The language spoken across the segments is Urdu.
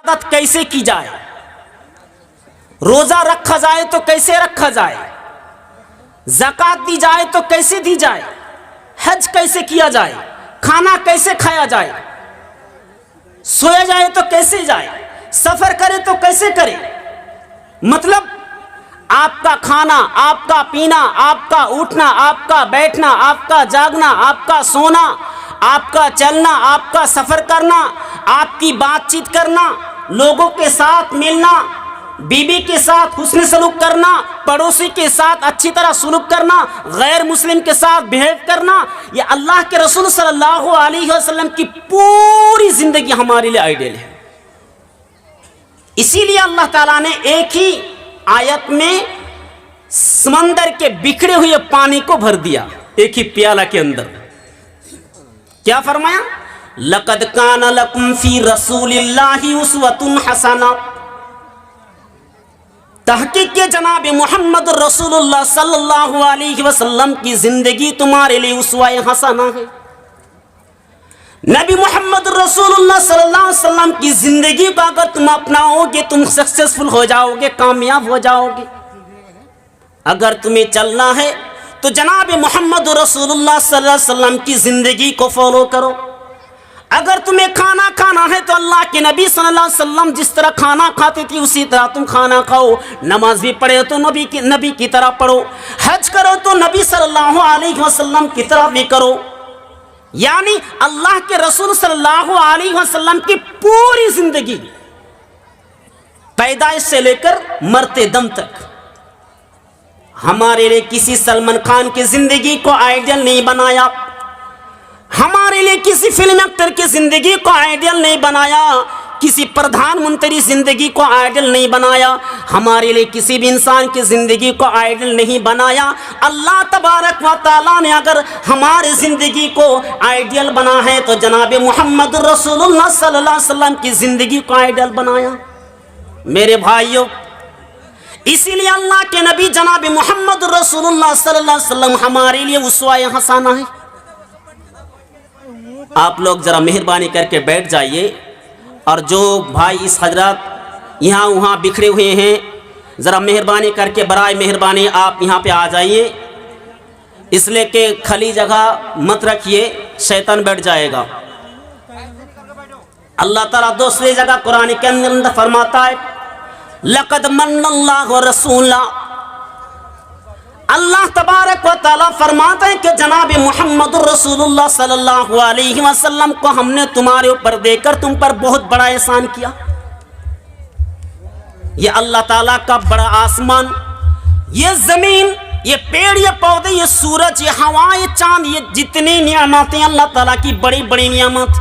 عبادت کیسے کی جائے، روزہ رکھا جائے تو کیسے رکھا جائے، زکوٰۃ دی جائے تو کیسے دی جائے، حج کیسے کیا جائے، کھانا کیسے کھایا جائے، سویا جائے تو کیسے جائے، سفر کرے تو کیسے کرے۔ مطلب آپ کا کھانا، آپ کا پینا، آپ کا اٹھنا، آپ کا بیٹھنا، آپ کا جاگنا، آپ کا سونا، آپ کا چلنا، آپ کا سفر کرنا، آپ کی بات چیت کرنا، لوگوں کے ساتھ ملنا، بیوی کے ساتھ حسن سلوک کرنا، پڑوسی کے ساتھ اچھی طرح سلوک کرنا، غیر مسلم کے ساتھ بہیو کرنا، یہ اللہ کے رسول صلی اللہ علیہ وسلم کی پوری زندگی ہمارے لیے آئیڈیل ہے۔ اسی لیے اللہ تعالیٰ نے ایک ہی آیت میں سمندر کے بکھرے ہوئے پانی کو بھر دیا ایک ہی پیالہ کے اندر۔ کیا فرمایا؟ لَقَدْ كَانَ لَكُمْ فِي رَسُولِ اللَّهِ أُسْوَةٌ حَسَنَةٌ، تحقیق کے جناب محمد رسول اللہ صلی اللہ علیہ وسلم کی زندگی تمہارے لیے اسوہ حسنہ ہے۔ نبی محمد رسول اللہ صلی اللہ علیہ وسلم کی زندگی کو اگر تم اپناؤ گے تم سکسیسفل ہو جاؤ گے، کامیاب ہو جاؤ گے۔ اگر تمہیں چلنا ہے تو جناب محمد رسول اللہ صلی اللہ علیہ وسلم کی زندگی کو فالو کرو۔ اگر تمہیں کھانا کھانا ہے تو اللہ کے نبی صلی اللہ علیہ وسلم جس طرح کھانا کھاتے تھے اسی طرح تم کھانا کھاؤ۔ نماز بھی پڑھے تو نبی کی طرح پڑھو، حج کرو تو نبی صلی اللہ علیہ وسلم کی طرح بھی کرو۔ یعنی اللہ کے رسول صلی اللہ علیہ وسلم کی پوری زندگی پیدائش سے لے کر مرتے دم تک ہمارے لیے کسی سلمان خان کی زندگی کو آئیڈیل نہیں بنایا، ہمارے لیے کسی فلم ایکٹر کی زندگی کو آئیڈیل نہیں بنایا، کسی پردھان منتری زندگی کو آئیڈیل نہیں بنایا، ہمارے لیے کسی بھی انسان کی زندگی کو آئیڈیل نہیں بنایا۔ اللہ تبارک و تعالیٰ نے اگر ہماری زندگی کو آئیڈیل بنا ہے تو جناب محمد رسول اللہ صلی اللہ علیہ وسلم کی زندگی کو آئیڈیل بنایا۔ میرے بھائیوں، اسی لیے اللہ کے نبی جناب محمد رسول اللہ صلی اللہ علیہ وسلم ہمارے لیے اسوہ حسنہ ہے۔ آپ لوگ ذرا مہربانی کر کے بیٹھ جائیے، اور جو بھائی اس حضرات یہاں وہاں بکھرے ہوئے ہیں ذرا مہربانی کر کے برائے مہربانی آپ یہاں پہ آ جائیے، اس لیے کہ کھلی جگہ مت رکھیے، شیطان بیٹھ جائے گا۔ اللہ تعالیٰ دوسری جگہ قرآن کے اندر فرماتا ہے لَقَدْ مَنَّ اللَّهُ رَسُولًا، اللہ تبارک و تعالیٰ فرماتے ہیں کہ جناب محمد رسول اللہ صلی اللہ علیہ وسلم کو ہم نے تمہارے اوپر دے کر تم پر بہت بڑا احسان کیا۔ یہ اللہ تعالیٰ کا بڑا آسمان، یہ زمین، یہ پیڑ، یہ پودے، یہ سورج، یہ ہوا، یہ چاند، یہ جتنی نعمتیں اللہ تعالیٰ کی بڑی بڑی نعمت،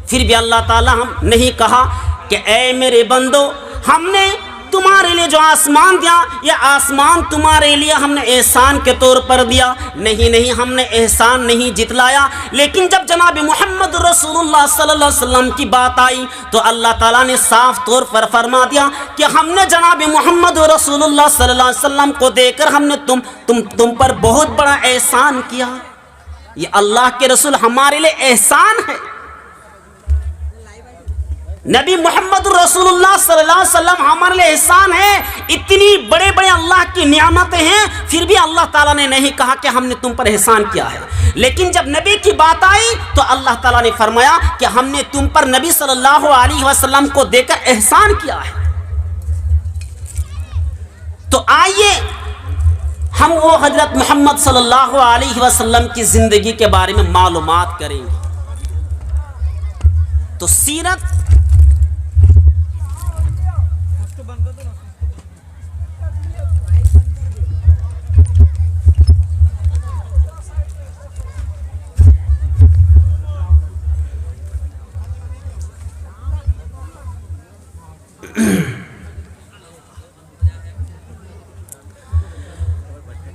پھر بھی اللہ تعالیٰ ہم نہیں کہا کہ اے میرے بندو ہم نے تمہارے لیے جو آسمان دیا یہ آسمان تمہارے لیے ہم نے احسان کے طور پر دیا۔ نہیں، ہم نے احسان نہیں جتلایا، لیکن جب جناب محمد رسول اللہ صلی اللہ علیہ وسلم کی بات آئی تو اللہ تعالیٰ نے صاف طور پر فرما دیا کہ ہم نے جناب محمد رسول اللہ صلی اللہ علیہ وسلم کو دے کر ہم نے تم پر بہت بڑا احسان کیا۔ یہ اللہ کے رسول ہمارے لیے احسان ہے۔ نبی محمد رسول اللہ صلی اللہ علیہ وسلم ہمارے لیے احسان ہے۔ اتنی بڑے بڑے اللہ کی نعمتیں ہیں، پھر بھی اللہ تعالیٰ نے نہیں کہا کہ ہم نے تم پر احسان کیا ہے، لیکن جب نبی کی بات آئی تو اللہ تعالیٰ نے فرمایا کہ ہم نے تم پر نبی صلی اللہ علیہ وسلم کو دے کر احسان کیا ہے۔ تو آئیے ہم وہ حضرت محمد صلی اللہ علیہ وسلم کی زندگی کے بارے میں معلومات کریں گے۔ تو سیرت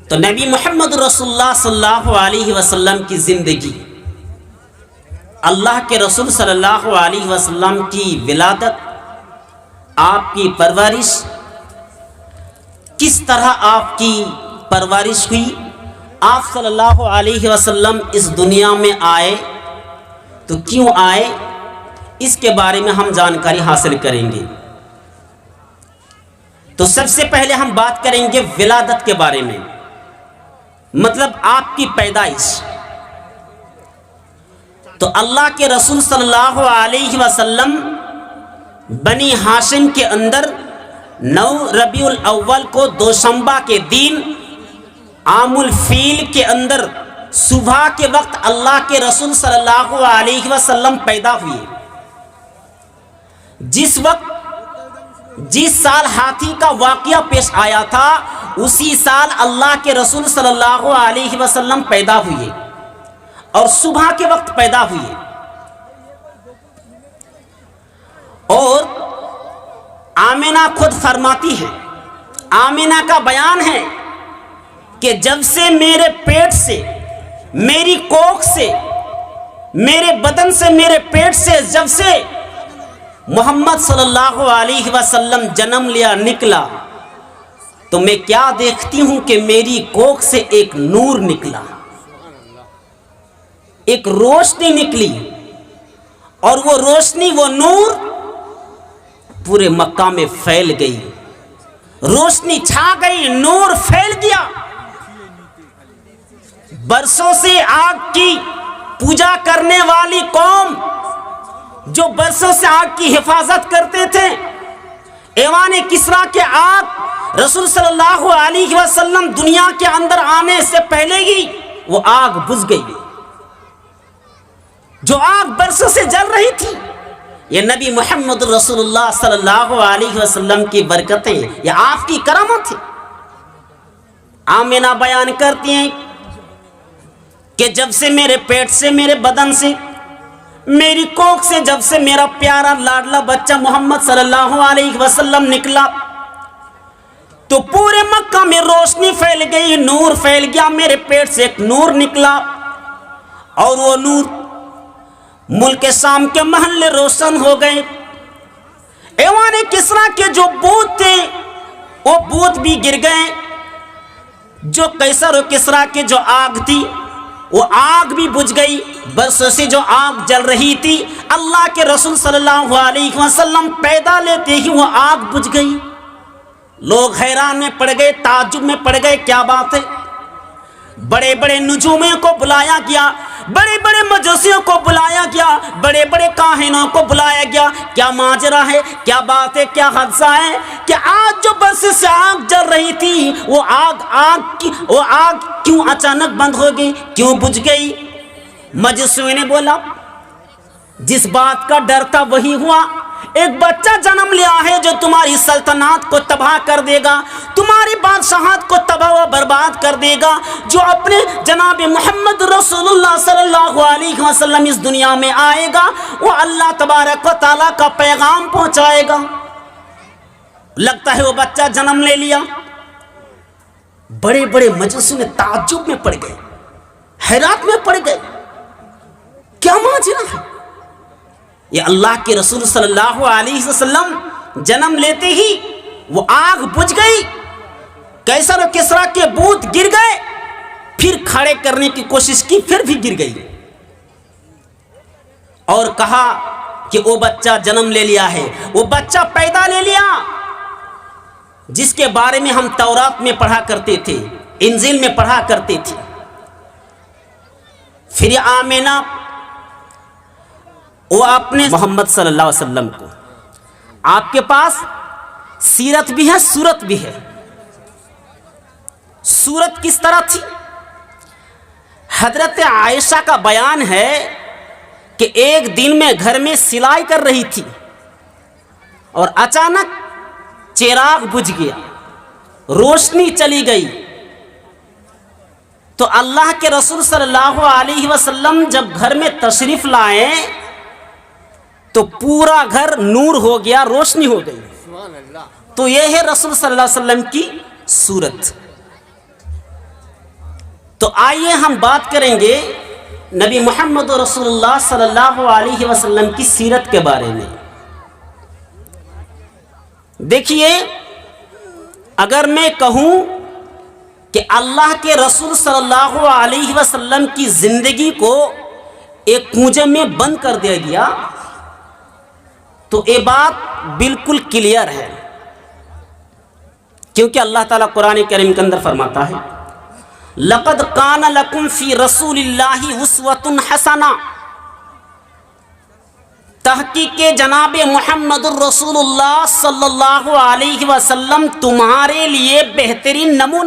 تو نبی محمد رسول اللہ صلی اللہ علیہ وسلم کی زندگی، اللہ کے رسول صلی اللہ علیہ وسلم کی ولادت، آپ کی پرورش، کس طرح آپ کی پرورش ہوئی، آپ صلی اللہ علیہ وسلم اس دنیا میں آئے تو کیوں آئے، اس کے بارے میں ہم جانکاری حاصل کریں گے۔ تو سب سے پہلے ہم بات کریں گے ولادت کے بارے میں، مطلب آپ کی پیدائش۔ تو اللہ کے رسول صلی اللہ علیہ وسلم بنی ہاشم کے اندر 9 ربیع الاول کو دوشنبہ کے دن عام الفیل کے اندر صبح کے وقت اللہ کے رسول صلی اللہ علیہ وسلم پیدا ہوئے۔ جس سال ہاتھی کا واقعہ پیش آیا تھا اسی سال اللہ کے رسول صلی اللہ علیہ وسلم پیدا ہوئے اور صبح کے وقت پیدا ہوئے۔ اور آمنہ خود فرماتی ہے، آمنہ کا بیان ہے کہ جب سے میرے پیٹ سے، میری کوکھ سے، میرے بدن سے، میرے پیٹ سے جب سے محمد صلی اللہ علیہ وسلم جنم لیا، نکلا، تو میں کیا دیکھتی ہوں کہ میری کوکھ سے ایک نور نکلا، ایک روشنی نکلی، اور وہ روشنی، وہ نور پورے مکہ میں پھیل گئی، روشنی چھا گئی، نور پھیل گیا۔ برسوں سے آگ کی پوجا کرنے والی قوم، جو برسوں سے آگ کی حفاظت کرتے تھے، ایوان کسریٰ کے آگ رسول صلی اللہ علیہ وسلم دنیا کے اندر آنے سے پہلے ہی وہ آگ بجھ گئی۔ جو آگ برسوں سے جل رہی تھی، یہ نبی محمد رسول اللہ صلی اللہ علیہ وسلم کی برکتیں، یہ آپ کی کرامت ہے۔ آمنہ بیان کرتی ہیں کہ جب سے میرے پیٹ سے، میرے بدن سے، میری کوکھ سے جب سے میرا پیارا لاڈلا بچہ محمد صلی اللہ علیہ وسلم نکلا، تو پورے مکہ میں روشنی پھیل گئی، نور پھیل گیا۔ میرے پیٹ سے ایک نور نکلا، اور وہ نور ملک شام کے محلے روشن ہو گئے۔ ایوان کسریٰ کے جو بت تھے وہ بت بھی گر گئے، جو قیصر و کسریٰ کے جو آگ تھی وہ آگ بھی بجھ گئی۔ برسوں سے جو آگ جل رہی تھی، اللہ کے رسول صلی اللہ علیہ وسلم پیدا لیتے ہی وہ آگ بجھ گئی۔ لوگ حیران میں پڑ گئے، تعجب میں پڑ گئے، کیا بات ہے؟ بڑے بڑے نجومیوں کو بلایا گیا، بڑے بڑے مجوسیوں کو بلایا گیا، بڑے بڑے کاہنوں کو بلایا گیا، کیا ماجرا ہے، کیا بات ہے، کیا حادثہ ہے کہ آج جو برسوں سے آگ جل رہی تھی وہ آگ کیوں اچانک بند ہو گئی، کیوں بجھ گئی؟ مجوسیوں نے بولا جس بات کا ڈر تھا وہی ہوا، ایک بچہ جنم لیا ہے جو تمہاری سلطنات کو تباہ کر دے گا، تمہاری بادشاہت کو تباہ و برباد کر دے گا، جو اپنے جناب محمد رسول اللہ صلی اللہ علیہ وسلم اس دنیا میں آئے گا وہ اللہ تبارک و تعالیٰ کا پیغام پہنچائے گا۔ لگتا ہے وہ بچہ جنم لے لیا۔ بڑے بڑے مجوسی نے تعجب میں پڑ گئے، حیرات میں پڑ گئے، کیا ماجرا ہے؟ یہ اللہ کے رسول صلی اللہ علیہ وسلم جنم لیتے ہی وہ آگ بجھ گئی، قیصر و کسریٰ کے بت گر گئے، پھر کھڑے کرنے کی کوشش کی، پھر بھی گر گئی، اور کہا کہ وہ بچہ جنم لے لیا ہے، وہ بچہ پیدا لے لیا، جس کے بارے میں ہم تورات میں پڑھا کرتے تھے، انجیل میں پڑھا کرتے تھے۔ پھر آمنہ وہ اپنے محمد صلی اللہ علیہ وسلم کو، آپ کے پاس سیرت بھی ہے، صورت بھی ہے۔ صورت کس طرح تھی؟ حضرت عائشہ کا بیان ہے کہ ایک دن میں گھر میں سلائی کر رہی تھی اور اچانک چراغ بجھ گیا، روشنی چلی گئی، تو اللہ کے رسول صلی اللہ علیہ وسلم جب گھر میں تشریف لائے تو پورا گھر نور ہو گیا، روشنی ہو گئی۔ تو یہ ہے رسول صلی اللہ علیہ وسلم کی صورت۔ تو آئیے ہم بات کریں گے نبی محمد رسول اللہ صلی اللہ علیہ وسلم کی سیرت کے بارے میں۔ دیکھیے، اگر میں کہوں کہ اللہ کے رسول صلی اللہ علیہ وسلم کی زندگی کو ایک کنویں میں بند کر دیا گیا تو یہ بات بالکل کلیئر ہے، کیونکہ اللہ تعالیٰ قرآن کریم کے اندر فرماتا ہے لَقَدْ كَانَ لَكُمْ فِي رَسُولِ اللَّهِ أُسْوَةٌ حَسَنَةٌ، تحقیق جناب محمد الرسول اللہ صلی اللہ علیہ وسلم تمہارے لیے بہترین نمونہ